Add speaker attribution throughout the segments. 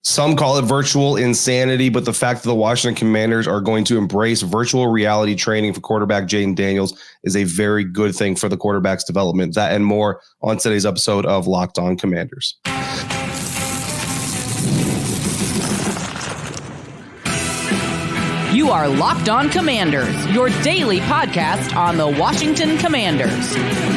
Speaker 1: Some call it virtual insanity, but the fact that the Washington Commanders are going to embrace virtual reality training for quarterback Jayden Daniels is a very good thing for the quarterback's development. That and more on today's episode of Locked On Commanders.
Speaker 2: You are Locked On Commanders, your daily podcast on the Washington Commanders.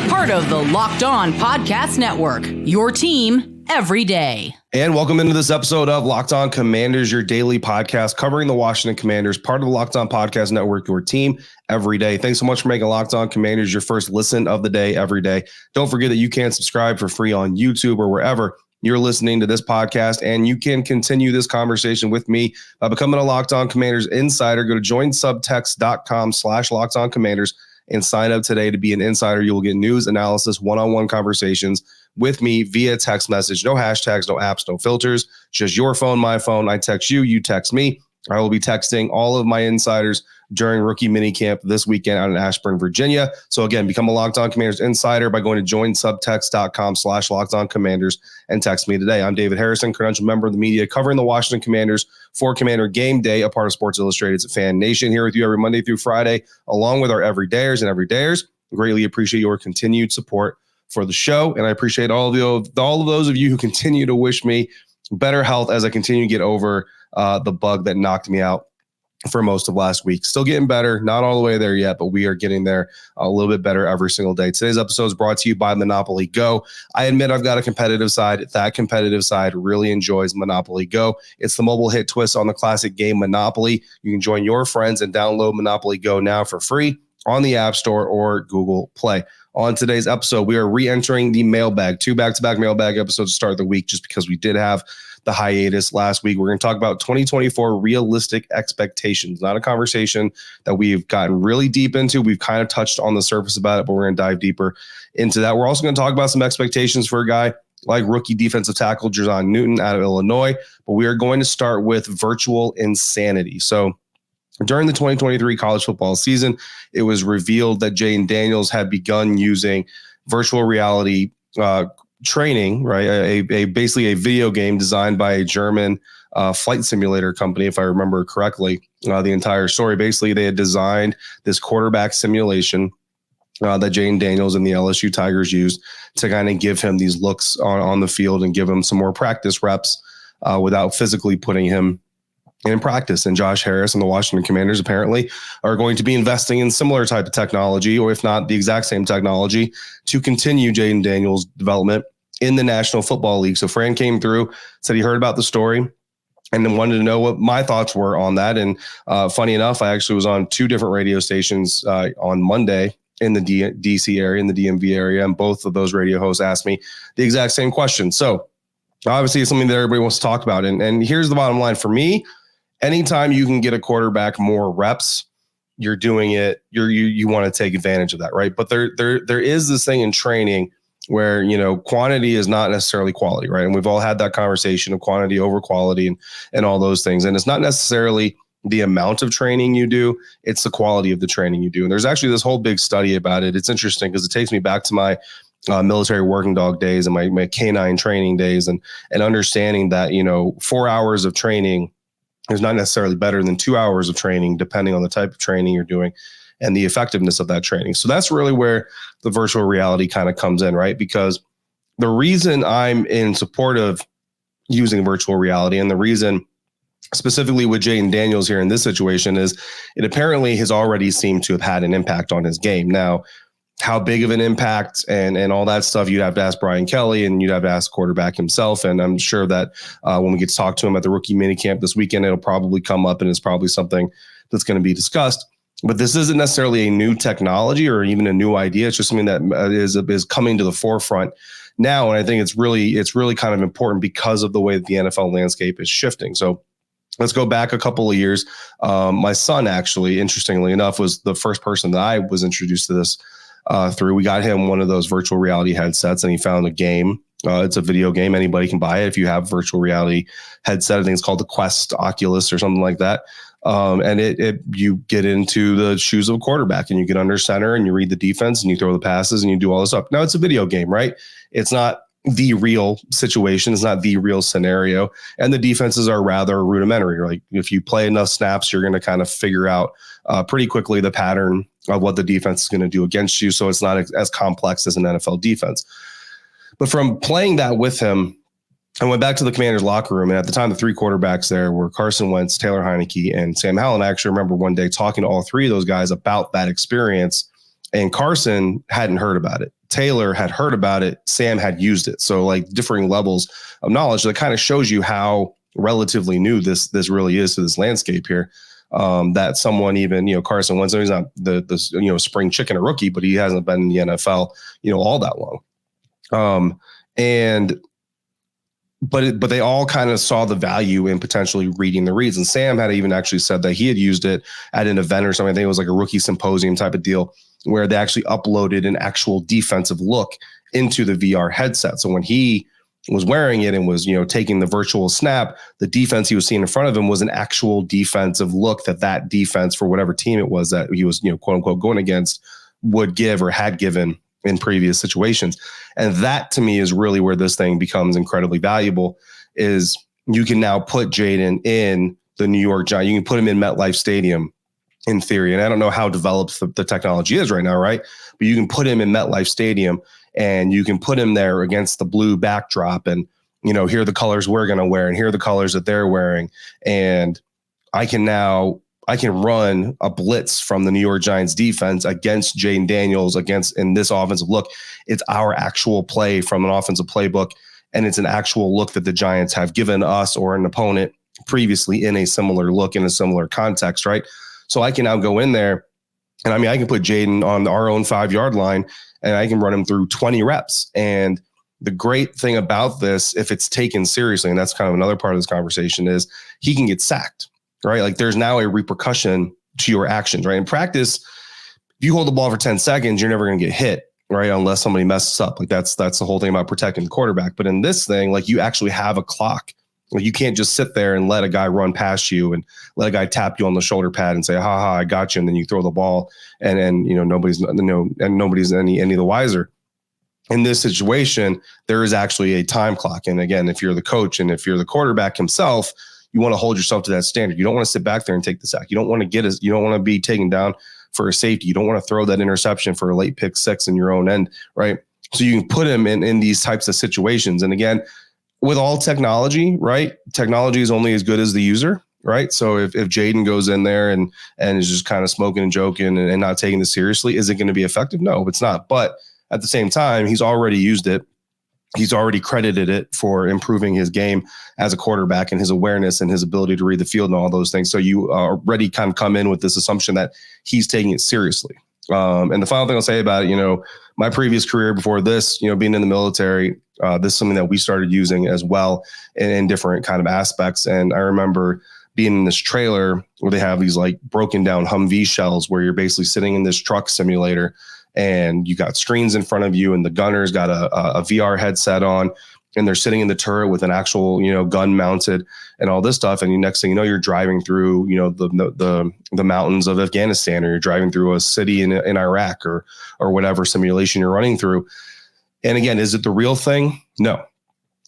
Speaker 2: Part of the Locked On Podcast Network, your team every day.
Speaker 1: And welcome into this episode of Locked On Commanders, your daily podcast covering the Washington Commanders, part of the Locked On Podcast Network, your team every day. Thanks so much for making Locked On Commanders your first listen of the day every day. Don't forget that you can subscribe for free on YouTube or wherever you're listening to this podcast, and you can continue this conversation with me by becoming a Locked On Commanders insider. Go to joinsubtext.com/LockedOnCommanders and sign up today to be an insider. You will get news, analysis, one-on-one conversations with me via text message. No hashtags, no apps, no filters. Just your phone, my phone. I text you, you text me. I will be texting all of my insiders during rookie minicamp this weekend out in Ashburn, Virginia. So again, become a Locked On Commanders insider by going to joinsubtext.com/LockedOnCommanders and text me today. I'm David Harrison, credentialed member of the media covering the Washington Commanders for Commander Game Day, a part of Sports Illustrated's Fan Nation, here with you every Monday through Friday, along with our everydayers and everydayers. Greatly appreciate your continued support for the show, and I appreciate all of those of you who continue to wish me better health as I continue to get over the bug that knocked me out for most of last week. Still getting better, not all the way there yet, but we are getting there a little bit better every single day. Today's episode is brought to you by Monopoly Go. I admit I've got a competitive side. That competitive side really enjoys Monopoly Go. It's the mobile hit twist on the classic game Monopoly. You can join your friends and download Monopoly Go now for free on the App Store or Google Play. On today's episode, we are re-entering the mailbag, 2 back-to-back mailbag episodes to start the week, just because we did have the hiatus last week. We're going to talk about 2024 realistic expectations, not a conversation that we've gotten really deep into. We've kind of touched on the surface about it, but we're going to dive deeper into that. We're also going to talk about some expectations for a guy like rookie defensive tackle Jer'Zhan Newton out of Illinois, but we are going to start with virtual insanity. So during the 2023 college football season, it was revealed that Jayden Daniels had begun using virtual reality training, right? Basically a video game designed by a German flight simulator company, if I remember correctly. The entire story, basically, they had designed this quarterback simulation that Jayden Daniels and the LSU Tigers used to kind of give him these looks on the field and give him some more practice reps without physically putting him in practice. And Josh Harris and the Washington Commanders apparently are going to be investing in similar type of technology, or if not the exact same technology, to continue Jayden Daniels' development in the National Football League. So Fran came through, said he heard about the story, and then wanted to know what my thoughts were on that. And funny enough, I actually was on 2 different radio stations on Monday in the DC area, in the DMV area, and both of those radio hosts asked me the exact same question. So obviously it's something that everybody wants to talk about. And here's the bottom line for me. Anytime you can get a quarterback more reps, you're doing it. You want to take advantage of that, right? But there is this thing in training where, quantity is not necessarily quality, right? And we've all had that conversation of quantity over quality and all those things. And it's not necessarily the amount of training you do, it's the quality of the training you do. And there's actually this whole big study about it. It's interesting because it takes me back to my military working dog days and my canine training days and understanding that, 4 hours of training is not necessarily better than 2 hours of training, depending on the type of training you're doing and the effectiveness of that training. So that's really where the virtual reality kind of comes in, right? Because the reason I'm in support of using virtual reality, and the reason specifically with Jayden Daniels here in this situation, is it apparently has already seemed to have had an impact on his game. Now, how big of an impact and all that stuff, you'd have to ask Brian Kelly and you'd have to ask the quarterback himself. And I'm sure that when we get to talk to him at the rookie minicamp this weekend, it'll probably come up and it's probably something that's going to be discussed. But this isn't necessarily a new technology or even a new idea. It's just something that is coming to the forefront now. And I think it's really kind of important because of the way that the NFL landscape is shifting. So let's go back a couple of years. My son, actually, interestingly enough, was the first person that I was introduced to this through. We got him one of those virtual reality headsets and he found a game. It's a video game. Anybody can buy it if you have virtual reality headset. I think it's called the Quest Oculus or something like that. And you get into the shoes of a quarterback and you get under center and you read the defense and you throw the passes and you do all this stuff. Now it's a video game, right? It's not the real situation. It's not the real scenario. And the defenses are rather rudimentary. Like if you play enough snaps, you're going to kind of figure out pretty quickly the pattern of what the defense is going to do against you. So it's not as complex as an NFL defense. But from playing that with him, I went back to the Commanders locker room. And at the time, the three quarterbacks there were Carson Wentz, Taylor Heineke, and Sam Howell. And I actually remember one day talking to all three of those guys about that experience. And Carson hadn't heard about it. Taylor had heard about it. Sam had used it. So like differing levels of knowledge that kind of shows you how relatively new this really is to this landscape here. That someone even, Carson Wentz, he's not the spring chicken or rookie, but he hasn't been in the NFL, all that long. But they all kind of saw the value in potentially reading the reads. And Sam had even actually said that he had used it at an event or something. I think it was like a rookie symposium type of deal where they actually uploaded an actual defensive look into the VR headset. So when he was wearing it and was, taking the virtual snap, the defense he was seeing in front of him was an actual defensive look that defense for whatever team it was that he was, quote unquote, going against would give or had given in previous situations. And that to me is really where this thing becomes incredibly valuable is you can now put Jayden in the New York Giants. You can put him in MetLife Stadium in theory. And I don't know how developed the technology is right now, right? But you can put him in MetLife Stadium and you can put him there against the blue backdrop and, here are the colors we're going to wear and here are the colors that they're wearing. And I can run a blitz from the New York Giants defense against Jayden Daniels in this offensive look. It's our actual play from an offensive playbook. And it's an actual look that the Giants have given us or an opponent previously in a similar look, in a similar context, right? So I can now go in there and I can put Jayden on our own 5-yard line and I can run him through 20 reps. And the great thing about this, if it's taken seriously, and that's kind of another part of this conversation, is he can get sacked, right? Like there's now a repercussion to your actions, right? In practice, if you hold the ball for 10 seconds, you're never going to get hit, right? Unless somebody messes up. Like that's the whole thing about protecting the quarterback. But in this thing, like you actually have a clock. Like you can't just sit there and let a guy run past you and let a guy tap you on the shoulder pad and say, ha, I got you. And then you throw the ball and nobody's any the wiser. In this situation, there is actually a time clock. And again, if you're the coach and if you're the quarterback himself, you want to hold yourself to that standard. You don't want to sit back there and take the sack. You don't want to be taken down for a safety. You don't want to throw that interception for a late pick six in your own end, right? So you can put him in these types of situations. And again, with all technology, right? Technology is only as good as the user, right? So if Jayden goes in there and is just kind of smoking and joking and not taking this seriously, is it going to be effective? No, it's not. But at the same time, he's already used it. He's already credited it for improving his game as a quarterback and his awareness and his ability to read the field and all those things. So you already kind of come in with this assumption that he's taking it seriously. And the final thing I'll say about it, my previous career before this, being in the military, this is something that we started using as well in different kind of aspects. And I remember being in this trailer where they have these like broken down Humvee shells where you're basically sitting in this truck simulator and you got screens in front of you and the gunner's got a VR headset on and they're sitting in the turret with an actual, gun mounted and all this stuff. And the next thing you know, you're driving through, the mountains of Afghanistan, or you're driving through a city in Iraq or whatever simulation you're running through. And again, is it the real thing? No.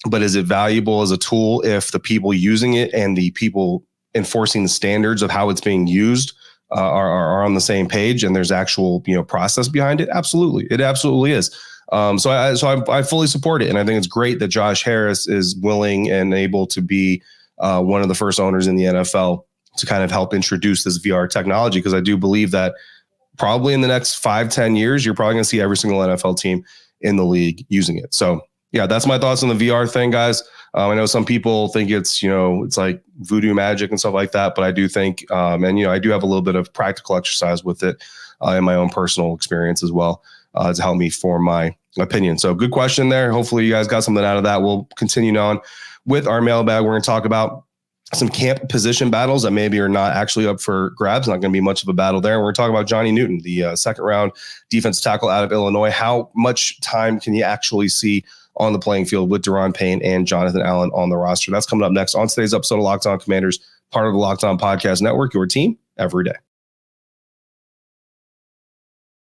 Speaker 1: But is it valuable as a tool if the people using it and the people enforcing the standards of how it's being used are on the same page and there's actual, process behind it? Absolutely. It absolutely is. So I fully support it. And I think it's great that Josh Harris is willing and able to be one of the first owners in the NFL to kind of help introduce this VR technology. Because I do believe that probably in the next 5-10 years, you're probably going to see every single NFL team in the league using it. So yeah, that's my thoughts on the VR thing, guys. I know some people think it's, it's like voodoo magic and stuff like that, but I do think, and I do have a little bit of practical exercise with it in my own personal experience as well to help me form my opinion. So good question there. Hopefully you guys got something out of that. We'll continue on with our mailbag. We're going to talk about some camp position battles that maybe are not actually up for grabs. Not going to be much of a battle there. We're going to talk about Johnny Newton, the second round defensive tackle out of Illinois. How much time can you actually see on the playing field with Daron Payne and Jonathan Allen on the roster? That's coming up next on today's episode of Locked On Commanders, part of the Locked On Podcast Network, your team every day.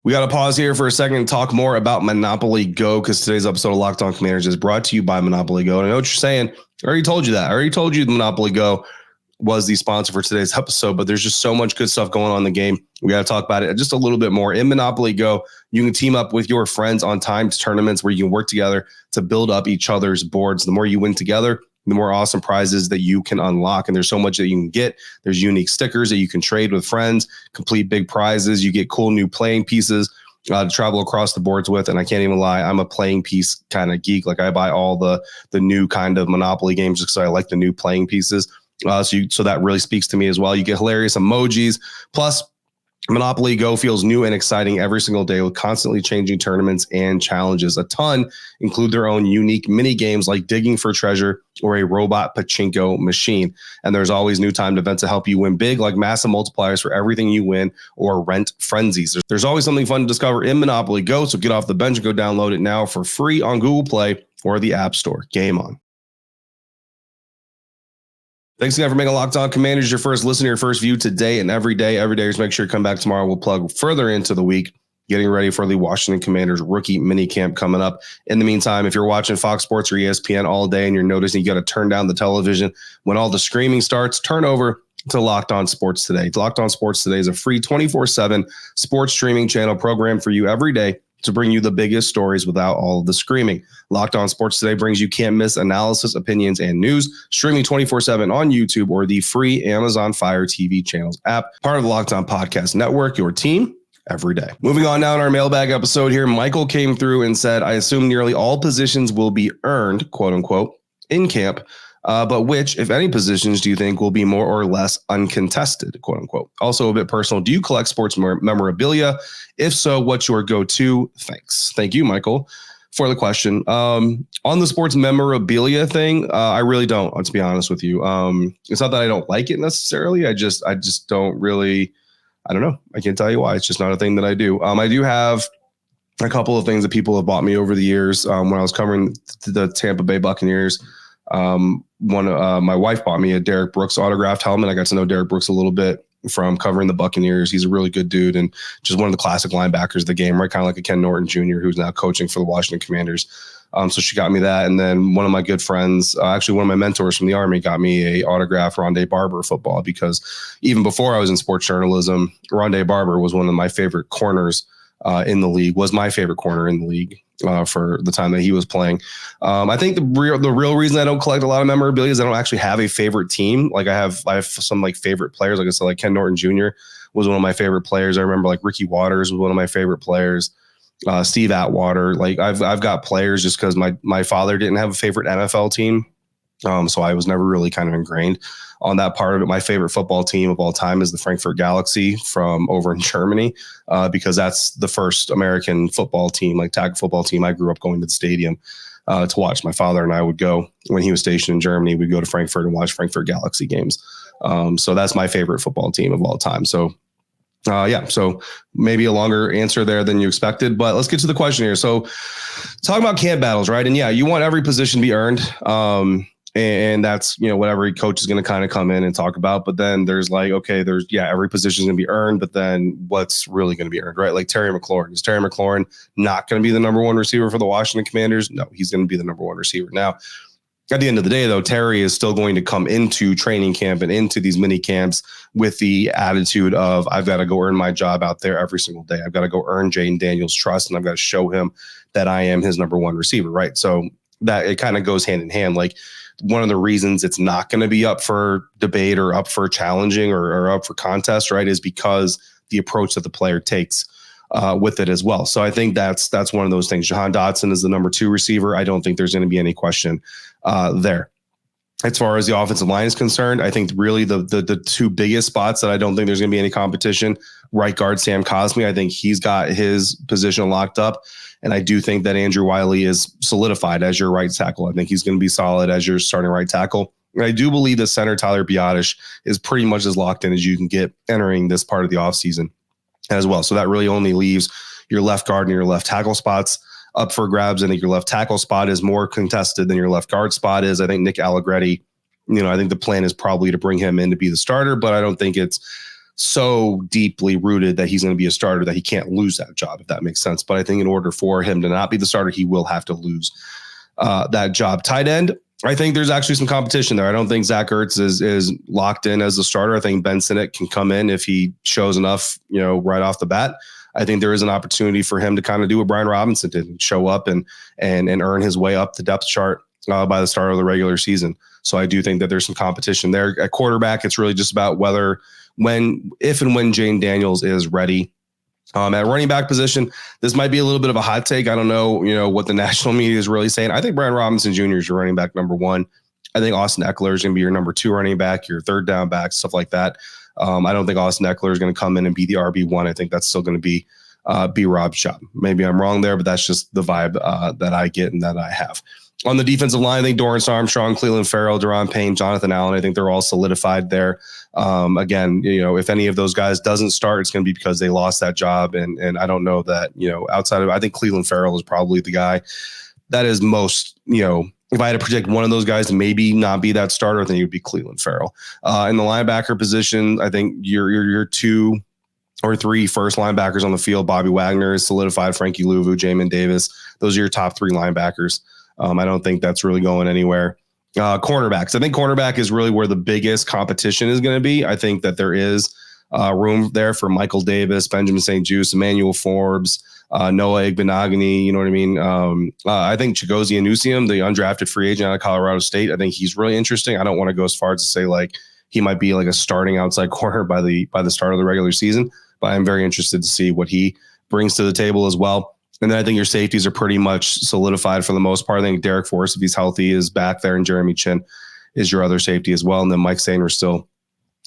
Speaker 1: We got to pause here for a second and talk more about Monopoly Go, because today's episode of Locked On Commanders is brought to you by Monopoly Go. And I know what you're saying. I already told you that. I already told you Monopoly Go was the sponsor for today's episode, but there's just so much good stuff going on in the game. We got to talk about it just a little bit more. In Monopoly Go, you can team up with your friends on timed tournaments where you can work together to build up each other's boards. The more you win together, the more awesome prizes that you can unlock. And there's so much that you can get. There's unique stickers that you can trade with friends, complete big prizes. You get cool new playing pieces to travel across the boards with. And I can't even lie, I'm a playing piece kind of geek. Like I buy all the new kind of Monopoly games just because I like the new playing pieces. So that really speaks to me as well. You get hilarious emojis. Plus, Monopoly Go feels new and exciting every single day with constantly changing tournaments and challenges. A ton include their own unique mini games like digging for treasure or a robot pachinko machine. And there's always new timed events to help you win big, like massive multipliers for everything you win or rent frenzies. There's always something fun to discover in Monopoly Go, so get off the bench and go download it now for free on Google Play or the App Store. Game on. Thanks again for making Locked On Commanders your first listen, your first view today and every day. Every day, just make sure you come back tomorrow. We'll plug further into the week, getting ready for the Washington Commanders rookie mini camp coming up. In the meantime, if you're watching Fox Sports or ESPN all day and you're noticing you got to turn down the television when all the screaming starts, turn over to Locked On Sports Today. Locked On Sports Today is a free 24/7 sports streaming channel program for you every day to bring you the biggest stories without all of the screaming. Locked On Sports Today brings you can't miss analysis, opinions, and news, streaming 24/7 on YouTube or the free Amazon Fire TV channels app. Part of the Locked On Podcast Network, your team every day. Moving on now in our mailbag episode here, Michael came through and said, I assume nearly all positions will be earned, quote unquote, in camp. But which, if any, positions do you think will be more or less uncontested, quote unquote? Also a bit personal. Do you collect sports memorabilia? If so, what's your go-to? Thanks. Thank you, Michael, for the question. On the sports memorabilia thing, I really don't, to be honest with you. It's not that I don't like it necessarily. I just don't really, I don't know. I can't tell you why. It's just not a thing that I do. I do have a couple of things that people have bought me over the years. When I was covering the Tampa Bay Buccaneers, my wife bought me a Derek Brooks autographed helmet. I got to know Derek Brooks a little bit from covering the Buccaneers. He's a really good dude and just one of the classic linebackers of the game, right? Kind of like a Ken Norton Jr., who's now coaching for the Washington Commanders. So she got me that. And then one of my good friends, actually one of my mentors from the Army, got me a autographed Rondé Barber football, because even before I was in sports journalism, Rondé Barber was one of my favorite corners in the league, was my favorite corner in the league. For the time that he was playing. I think the real reason I don't collect a lot of memorabilia is I don't actually have a favorite team. Like I have some like favorite players. Like I said, like Ken Norton Jr. was one of my favorite players. I remember like Ricky Watters was one of my favorite players. Steve Atwater. Like I've got players just because my father didn't have a favorite NFL team. So I was never really kind of ingrained on that part of it. My favorite football team of all time is the Frankfurt Galaxy from over in Germany, because that's the first American football team, like tag football team. I grew up going to the stadium to watch. My father and I would go when he was stationed in Germany. We'd go to Frankfurt and watch Frankfurt Galaxy games. So that's my favorite football team of all time. So so maybe a longer answer there than you expected, but let's get to the question here. So talking about camp battles, right? And yeah, you want every position to be earned. And that's, what every coach is going to kind of come in and talk about. But then there's like, okay, every position is going to be earned, but then what's really going to be earned, right? Like Terry McLaurin. Is Terry McLaurin not going to be the number one receiver for the Washington Commanders? No, he's going to be the number one receiver. Now, at the end of the day, though, Terry is still going to come into training camp and into these mini camps with the attitude of, I've got to go earn my job out there every single day. I've got to go earn Jayden Daniels' trust, and I've got to show him that I am his number one receiver, right? So that it kind of goes hand in hand. Like, one of the reasons it's not going to be up for debate or up for challenging or up for contest, right, is because the approach that the player takes with it as well. So I think that's one of those things. Jahan Dotson is the number 2 receiver. I don't think there's going to be any question there. As far as the offensive line is concerned, I think really the two biggest spots that I don't think there's going to be any competition, right guard Sam Cosmi, I think he's got his position locked up. And I do think that Andrew Wiley is solidified as your right tackle. I think he's going to be solid as your starting right tackle. And I do believe that center Tyler Biadasz is pretty much as locked in as you can get entering this part of the offseason as well. So that really only leaves your left guard and your left tackle spots up for grabs. I think your left tackle spot is more contested than your left guard spot is. I think Nick Allegretti, I think the plan is probably to bring him in to be the starter, but I don't think it's so deeply rooted that he's going to be a starter that he can't lose that job, if that makes sense. But I think in order for him to not be the starter, he will have to lose that job. Tight end, I think there's actually some competition there. I don't think Zach Ertz is locked in as the starter. I think Ben Sinnott can come in if he shows enough, right off the bat. I think there is an opportunity for him to kind of do what Brian Robinson did and show up and earn his way up the depth chart by the start of the regular season. So I do think that there's some competition there. At quarterback, it's really just about if and when Jayden Daniels is ready. At running back position, this might be a little bit of a hot take. I don't know, what the national media is really saying. I think Brian Robinson Jr. is your running back number one. I think Austin Eckler is going to be your number two running back, your third down back, stuff like that. I don't think Austin Eckler is going to come in and be the RB1. I think that's still going to be Rob's job. Maybe I'm wrong there, but that's just the vibe that I get and that I have. On the defensive line, I think Dorrance Armstrong, Cleveland Farrell, Daron Payne, Jonathan Allen, I think they're all solidified there. Again, if any of those guys doesn't start, it's going to be because they lost that job. And I don't know that, outside of, I think Cleveland Farrell is probably the guy that is most, if I had to predict one of those guys to maybe not be that starter, I think it would be Cleveland Farrell. In the linebacker position, I think your two or three first linebackers on the field. Bobby Wagner is solidified, Frankie Louvu, Jamin Davis. Those are your top three linebackers. I don't think that's really going anywhere. Cornerbacks. I think cornerback is really where the biggest competition is going to be. I think that there is room there for Michael Davis, Benjamin St-Juste, Emmanuel Forbes, Noah Igbenogany. You know what I mean? I think Chigozie Anusium, the undrafted free agent out of Colorado State, I think he's really interesting. I don't want to go as far as to say he might be a starting outside corner by the start of the regular season, but I'm very interested to see what he brings to the table as well. And then I think your safeties are pretty much solidified for the most part. I think Derek Forrest, if he's healthy, is back there, and Jeremy Chin is your other safety as well. And then Mike Sainer still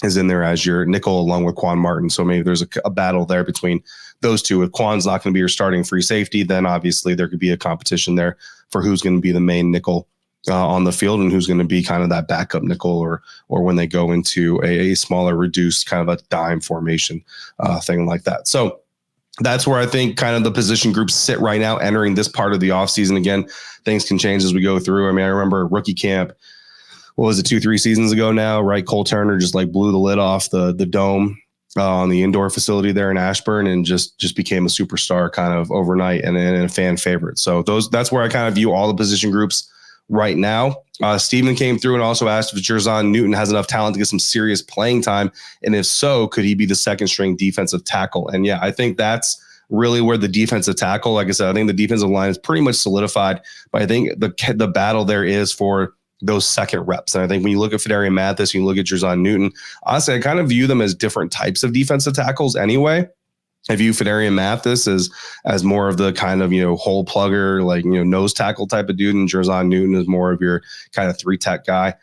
Speaker 1: is in there as your nickel along with Quan Martin. So maybe there's a battle there between those two. If Quan's not going to be your starting free safety, then obviously there could be a competition there for who's going to be the main nickel on the field and who's going to be kind of that backup nickel or when they go into a smaller, reduced kind of a dime formation thing like that. So that's where I think kind of the position groups sit right now entering this part of the offseason. Again, things can change as we go through. I mean, I remember rookie camp, what was it, 2-3 seasons ago now, right? Cole Turner just blew the lid off the dome on the indoor facility there in Ashburn and just became a superstar kind of overnight and a fan favorite. So that's where I kind of view all the position groups right now. Steven came through and also asked if Jer'Zhan Newton has enough talent to get some serious playing time. And if so, could he be the second string defensive tackle? And yeah, I think that's really where the defensive tackle, like I said, I think the defensive line is pretty much solidified, but I think the battle there is for those second reps. And I think when you look at Fedarian Mathis, you look at Jer'Zhan Newton, honestly, I kind of view them as different types of defensive tackles anyway. I view Fedarian Mathis as more of the kind of, hole plugger, nose tackle type of dude. And Jer'Zhan Newton is more of your kind of 3-tech guy.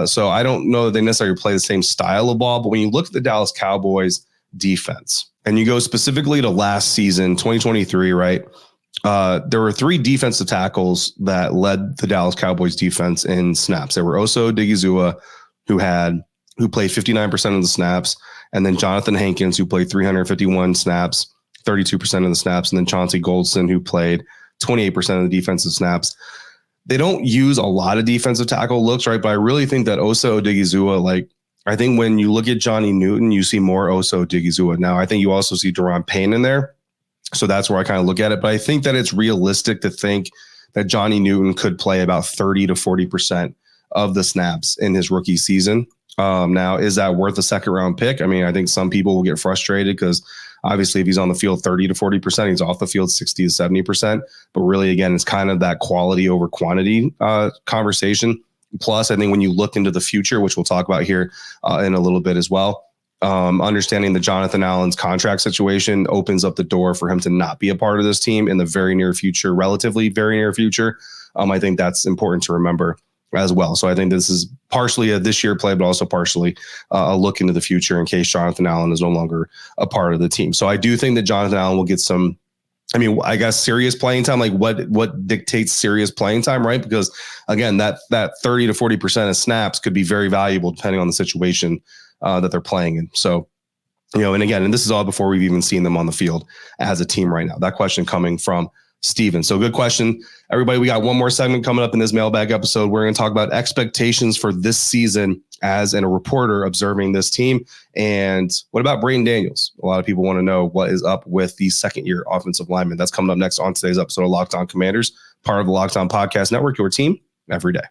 Speaker 1: So I don't know that they necessarily play the same style of ball, but when you look at the Dallas Cowboys defense and you go specifically to last season, 2023, right? There were 3 defensive tackles that led the Dallas Cowboys defense in snaps. There were Oso Odighizuwa, who played 59% of the snaps, and then Jonathan Hankins, who played 351 snaps, 32% of the snaps, and then Chauncey Goldston, who played 28% of the defensive snaps. They don't use a lot of defensive tackle looks, right? But I really think that Oso Odighizuwa, I think when you look at Johnny Newton, you see more Oso Odighizuwa. Now, I think you also see Daron Payne in there. So that's where I kind of look at it. But I think that it's realistic to think that Johnny Newton could play about 30 to 40% of the snaps in his rookie season. Now, is that worth a second round pick? I mean, I think some people will get frustrated because obviously if he's on the field 30 to 40%, he's off the field 60 to 70%. But really, again, it's kind of that quality over quantity conversation. Plus, I think when you look into the future, which we'll talk about here in a little bit as well, understanding that Jonathan Allen's contract situation opens up the door for him to not be a part of this team in the very near future, relatively very near future. I think that's important to remember as well. So I think this is partially a this year play, but also partially a look into the future in case Jonathan Allen is no longer a part of the team. So I do think that Jonathan Allen will get some, I guess, serious playing time. What dictates serious playing time, right? Because again, that 30 to 40% of snaps could be very valuable depending on the situation that they're playing in. So, and again, and this is all before we've even seen them on the field as a team right now. That question coming from Steven. So good question. Everybody, we got one more segment coming up in this mailbag episode. We're going to talk about expectations for this season as a reporter observing this team. And what about Braden Daniels? A lot of people want to know what is up with the second-year offensive lineman. That's coming up next on today's episode of Locked On Commanders, part of the Locked On Podcast Network, your team every day.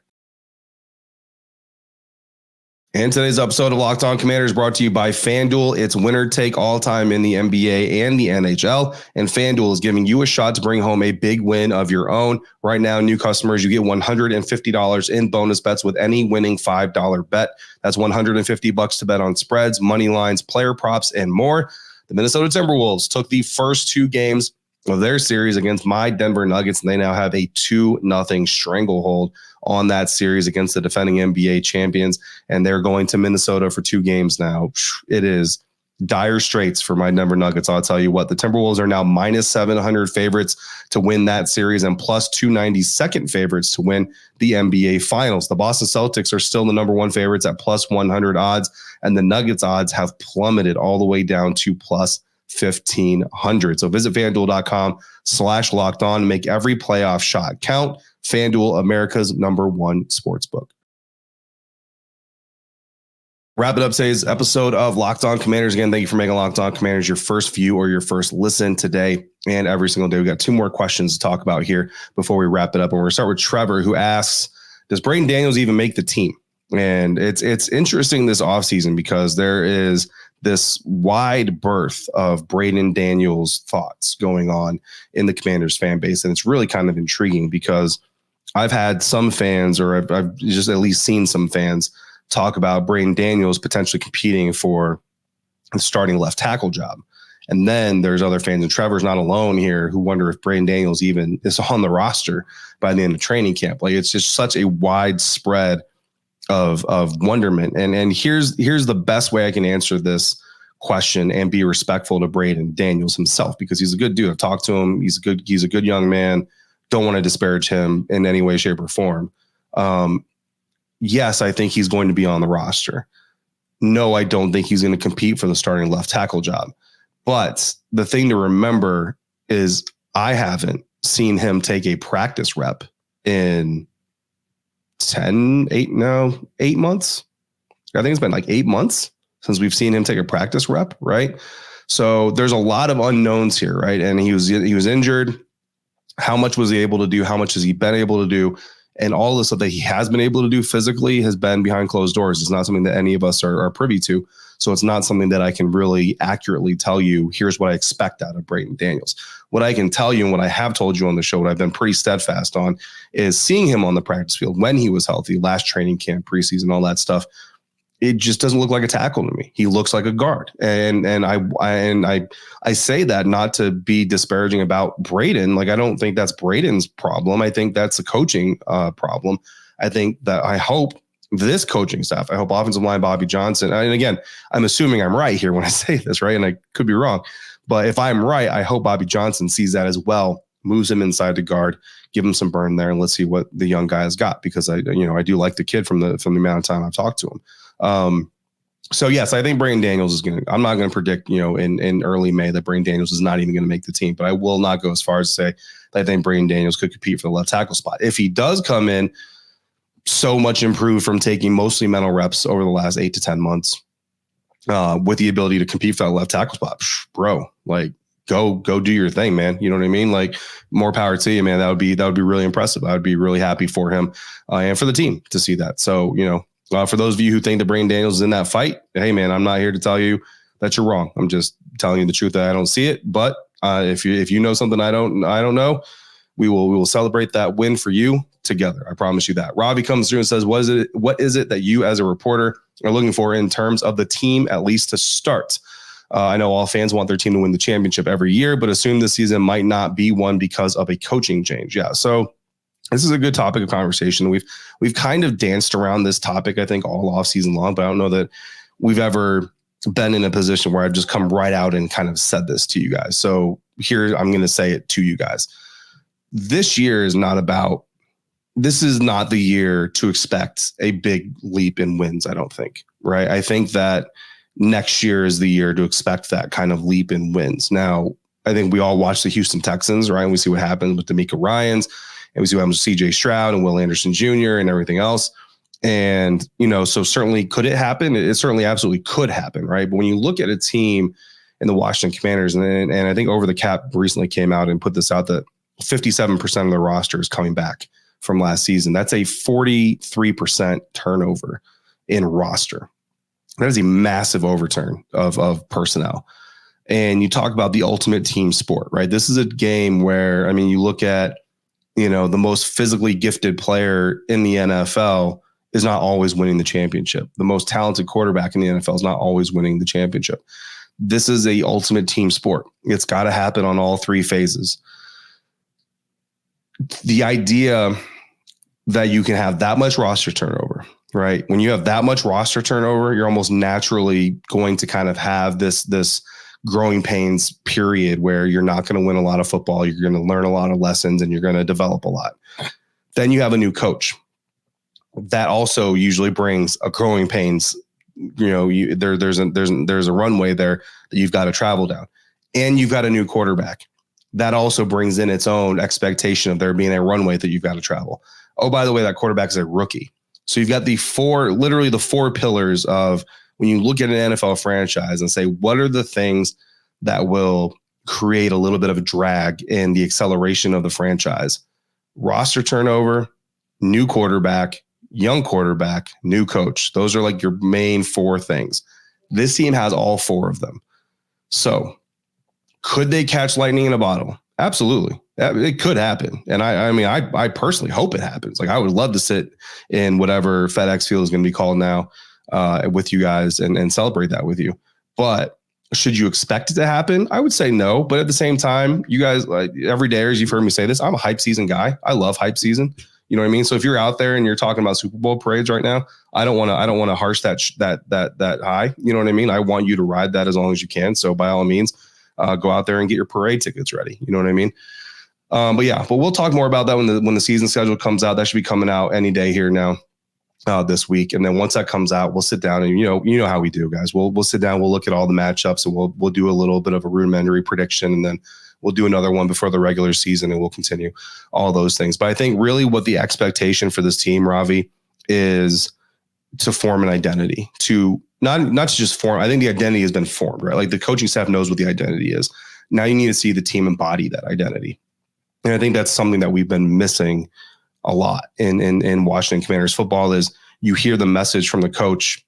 Speaker 1: And today's episode of Locked On Commanders is brought to you by FanDuel. It's winner take all time in the NBA and the NHL. And FanDuel is giving you a shot to bring home a big win of your own. Right now, new customers, you get $150 in bonus bets with any winning $5 bet. That's $150 to bet on spreads, money lines, player props, and more. The Minnesota Timberwolves took the first two games of their series against my Denver Nuggets, and they now have a 2-0 stranglehold on that series against the defending NBA champions, and they're going to Minnesota for 2 games now. It is dire straits for my Denver Nuggets. I'll tell you what, the Timberwolves are now minus 700 favorites to win that series and plus 292nd favorites to win the NBA Finals. The Boston Celtics are still the number 1 favorites at plus 100 odds, and the Nuggets odds have plummeted all the way down to plus 1,500. So visit FanDuel.com/locked on and make every playoff shot count. FanDuel, America's #1 sportsbook. Wrap it up today's episode of Locked On Commanders. Again, thank you for making Locked On Commanders your first view or your first listen today and every single day. We got 2 more questions to talk about here before we wrap it up. And we're going to start with Trevor, who asks, does Braden Daniels even make the team? And it's interesting this offseason because there is this wide berth of Braden Daniels thoughts going on in the Commanders fan base. And it's really kind of intriguing because I've had some fans, or I've just at least seen some fans talk about Braden Daniels potentially competing for the starting left tackle job. And then there's other fans, and Trevor's not alone here, who wonder if Braden Daniels even is on the roster by the end of training camp. Like, it's just such a wide spread of wonderment. And here's the best way I can answer this question and be respectful to Braden Daniels himself, because he's a good dude. I've talked to him. He's a good young man. Don't want to disparage him in any way, shape, or form. Yes, I think he's going to be on the roster. No, I don't think he's going to compete for the starting left tackle job. But the thing to remember is I haven't seen him take a practice rep in 8 months. I think it's been like 8 months since we've seen him take a practice rep, right? So there's a lot of unknowns here, right? And he was injured. How much was he able to do? How much has he been able to do? And all the stuff that he has been able to do physically has been behind closed doors. It's not something that any of us are privy to. So it's not something that I can really accurately tell you, here's what I expect out of Braden Daniels. What I can tell you, and what I have told you on the show, what I've been pretty steadfast on, is seeing him on the practice field when he was healthy, last training camp, preseason, all that stuff. It just doesn't look like a tackle to me. He looks like a guard. And I say that not to be disparaging about Braden. Like, I don't think that's Braden's problem. I think that's a coaching problem. I think that I hope this coaching staff, I hope offensive line Bobby Johnson, and again, I'm assuming I'm right here when I say this, right? And I could be wrong. But if I'm right, I hope Bobby Johnson sees that as well, moves him inside to guard, give him some burn there, and let's see what the young guy has got, because I do like the kid from the amount of time I've talked to him. So yes, I think Braden Daniels is I'm not going to predict, in early May that Braden Daniels is not even going to make the team, but I will not go as far as to say that I think Braden Daniels could compete for the left tackle spot. If he does come in so much improved from taking mostly mental reps over the last 8 to 10 months, with the ability to compete for that left tackle spot, bro, like go do your thing, man. You know what I mean? Like, more power to you, man. That would be really impressive. I would be really happy for him and for the team to see that. So, for those of you who think that Braden Daniels is in that fight, hey, man, I'm not here to tell you that you're wrong. I'm just telling you the truth that I don't see it. But if you know something I don't know, we will celebrate that win for you together. I promise you that. Robbie comes through and says, what is it that you as a reporter are looking for in terms of the team, at least to start? I know all fans want their team to win the championship every year, but assume this season might not be one because of a coaching change. Yeah. So this is a good topic of conversation. We've kind of danced around this topic, I think, all off season long, but I don't know that we've ever been in a position where I've just come right out and kind of said this to you guys. So here, I'm going to say it to you guys. This year is not the year to expect a big leap in wins, I don't think, right? I think that next year is the year to expect that kind of leap in wins. Now, I think we all watch the Houston Texans, right? And we see what happens with D'Amico Ryans, and we see what happens with CJ Stroud and Will Anderson Jr. and everything else. And, so certainly could it happen? It certainly absolutely could happen, right? But when you look at a team in the Washington Commanders, and I think Over the Cap recently came out and put this out that 57% of their roster is coming back from last season. That's a 43% turnover in roster. That is a massive overturn of personnel. And you talk about the ultimate team sport, right? This is a game where, you look at, the most physically gifted player in the NFL is not always winning the championship. The most talented quarterback in the NFL is not always winning the championship. This is a ultimate team sport. It's got to happen on all three phases. The idea that you can have that much roster turnover, right? When you have that much roster turnover, you're almost naturally going to kind of have this growing pains period where you're not going to win a lot of football. You're going to learn a lot of lessons and you're going to develop a lot. Then you have a new coach. That also usually brings a growing pains. There's a runway there that you've got to travel down, and you've got a new quarterback. That also brings in its own expectation of there being a runway that you've got to travel. Oh, by the way, that quarterback is a rookie. So you've got the four pillars of when you look at an NFL franchise and say, what are the things that will create a little bit of a drag in the acceleration of the franchise? Roster turnover, new quarterback, young quarterback, new coach. Those are like your main four things. This team has all four of them. So could they catch lightning in a bottle? Absolutely. It could happen. And I personally hope it happens. Like I would love to sit in whatever FedEx Field is going to be called now with you guys and celebrate that with you. But should you expect it to happen? I would say no. But at the same time, you guys, like every day, as you've heard me say this, I'm a hype season guy. I love hype season. You know what I mean? So if you're out there and you're talking about Super Bowl parades right now, I don't want to harsh that high. You know what I mean? I want you to ride that as long as you can. So by all means, go out there and get your parade tickets ready. You know what I mean? But we'll talk more about that when the season schedule comes out. That should be coming out any day here now this week. And then once that comes out, we'll sit down and you know how we do, guys. We'll sit down, we'll look at all the matchups, and we'll do a little bit of a rudimentary prediction, and then we'll do another one before the regular season, and we'll continue all those things. But I think really what the expectation for this team, Ravi, is to form an identity, to not to just form. I think the identity has been formed, right? Like the coaching staff knows what the identity is. Now you need to see the team embody that identity. And I think that's something that we've been missing a lot in Washington Commanders football is you hear the message from the coach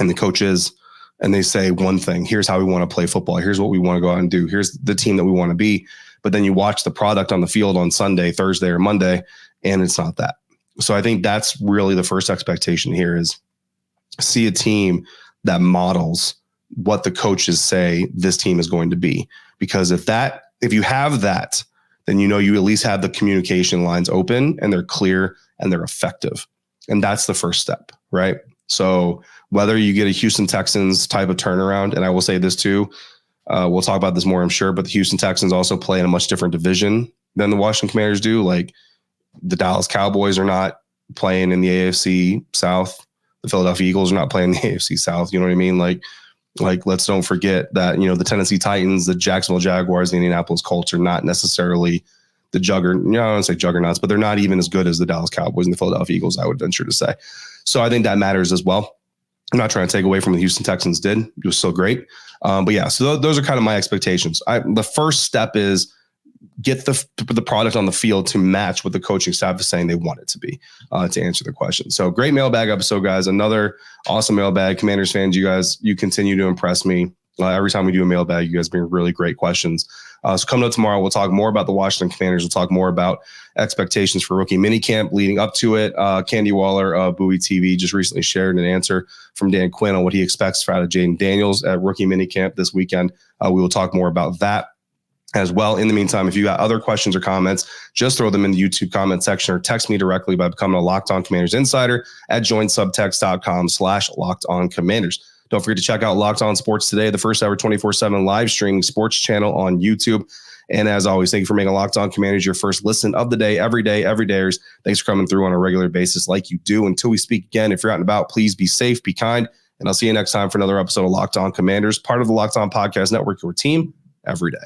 Speaker 1: and the coaches, and they say one thing: here's how we want to play football. Here's what we want to go out and do. Here's the team that we want to be. But then you watch the product on the field on Sunday, Thursday, or Monday, and it's not that. So I think that's really the first expectation here is see a team that models what the coaches say this team is going to be. Because if you have that, then you at least have the communication lines open and they're clear and they're effective. And that's the first step, right? So whether you get a Houston Texans type of turnaround, and I will say this too, we'll talk about this more, I'm sure, but the Houston Texans also play in a much different division than the Washington Commanders do. Like the Dallas Cowboys are not playing in the AFC South. The Philadelphia Eagles are not playing in the AFC South. You know what I mean? Like let's don't forget that, the Tennessee Titans, the Jacksonville Jaguars, the Indianapolis Colts are not necessarily the juggernaut. I don't say juggernauts, but they're not even as good as the Dallas Cowboys and the Philadelphia Eagles, I would venture to say. So I think that matters as well. I'm not trying to take away from what the Houston Texans did. It was still great. So those are kind of my expectations. The first step is get the product on the field to match what the coaching staff is saying they want it to be, to answer the question. So great mailbag episode, guys. Another awesome mailbag. Commanders fans, you continue to impress me. Every time we do a mailbag, you guys bring really great questions. So coming up tomorrow, we'll talk more about the Washington Commanders. We'll talk more about expectations for rookie minicamp leading up to it. Candy Waller of Bowie TV just recently shared an answer from Dan Quinn on what he expects out of Jayden Daniels at rookie minicamp this weekend. We will talk more about that as well. In the meantime, if you got other questions or comments, just throw them in the YouTube comment section or text me directly by becoming a Locked On Commanders insider at joinsubtext.com/LockedOnCommanders. Don't forget to check out Locked On Sports Today, the first ever 24/7 live streaming sports channel on YouTube. And as always, thank you for making Locked On Commanders your first listen of the day, every dayers. Thanks for coming through on a regular basis like you do. Until we speak again, if you're out and about, please be safe, be kind, and I'll see you next time for another episode of Locked On Commanders, part of the Locked On Podcast Network, your team every day.